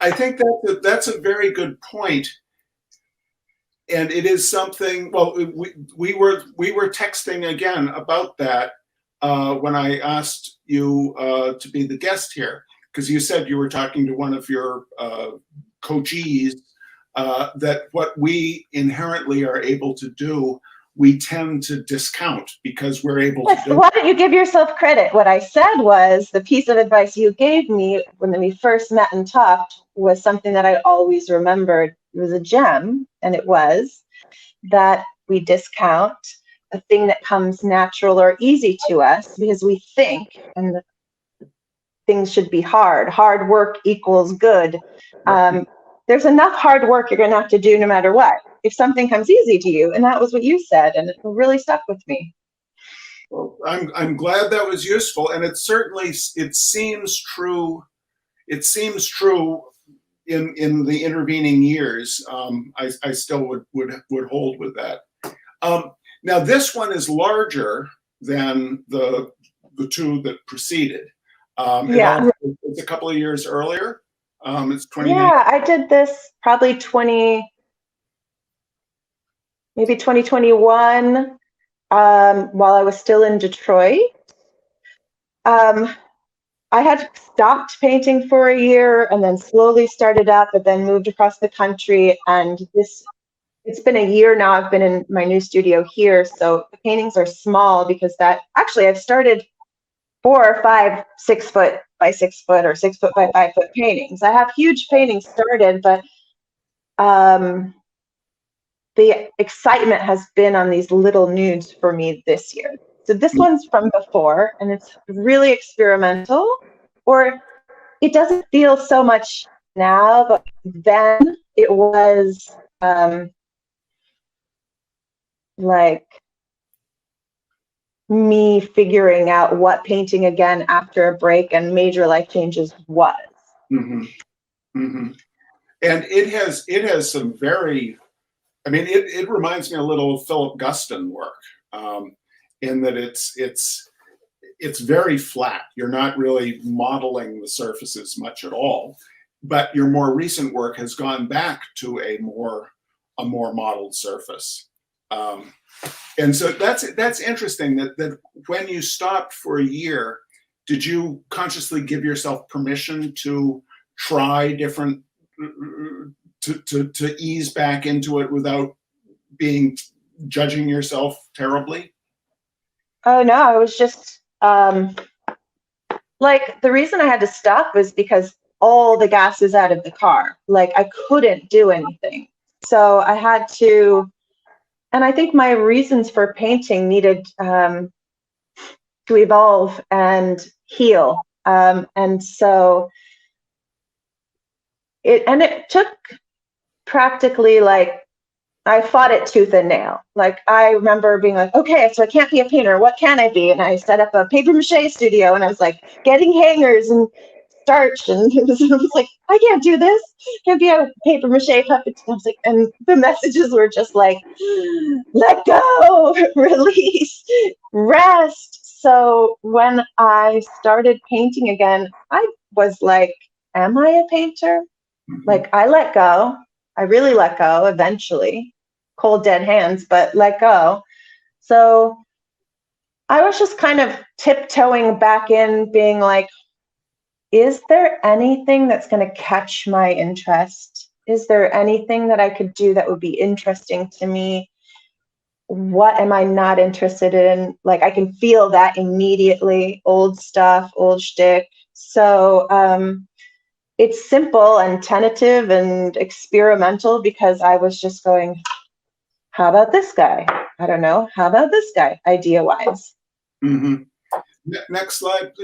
I think that's a very good point, and it is something. Well, we were texting again about that when I asked you to be the guest here, because you said you were talking to one of your coachees, that what we inherently are able to do, we tend to discount because we're able to Yes, do why it. don't you give yourself credit? What I said was the piece of advice you gave me when we first met and talked was something that I always remembered. It was a gem, and it was that we discount a thing that comes natural or easy to us because we think and things should be hard. Hard work equals good. There's enough hard work you're going to have to do no matter what. If something comes easy to you, and that was what you said, and it really stuck with me. Well, I'm glad that was useful, and it seems true. It seems true in the intervening years. I still would hold with that. Now this one is larger than the two that preceded. Yeah. It's a couple of years earlier. It's 2019. Yeah, I did this probably maybe 2021, while I was still in Detroit. I had stopped painting for a year and then slowly started up, but then moved across the country. And it's been a year now. I've been in my new studio here. So the paintings are small because I've started 4 or 5 6-foot by 6-foot or 6-foot by 5-foot paintings. I have huge paintings started, but the excitement has been on these little nudes for me this year. So this one's from before, and it's really experimental, or it doesn't feel so much now, but then it was like me figuring out what painting again after a break and major life changes was. Mm-hmm. Mm-hmm. And it has some very, I mean, it reminds me a little of Philip Guston work, in that it's very flat. You're not really modeling the surfaces much at all, but your more recent work has gone back to a more modeled surface. And so that's interesting that when you stopped for a year, did you consciously give yourself permission to try different, to ease back into it without judging yourself terribly? Oh no, I was just like, the reason I had to stop was because all the gas is out of the car. Like, I couldn't do anything. So I had to, and I think my reasons for painting needed to evolve and heal. And so it took practically, like, I fought it tooth and nail. Like, I remember being like, okay, so I can't be a painter. What can I be? And I set up a paper mache studio, and I was like getting hangers and starch, and it was like, I can't do this. Can't be a paper mache puppet. I was like, and the messages were just like, let go, release, rest. So when I started painting again, I was like, am I a painter? Like, I let go. I really let go eventually. Cold, dead hands, but let go. So I was just kind of tiptoeing back in, being like, is there anything that's going to catch my interest? Is there anything that I could do that would be interesting to me? What am I not interested in? Like, I can feel that immediately. Old stuff, old shtick. So it's simple and tentative and experimental because I was just going, how about this guy? I don't know. How about this guy, idea-wise? Mm-hmm. Next slide, please.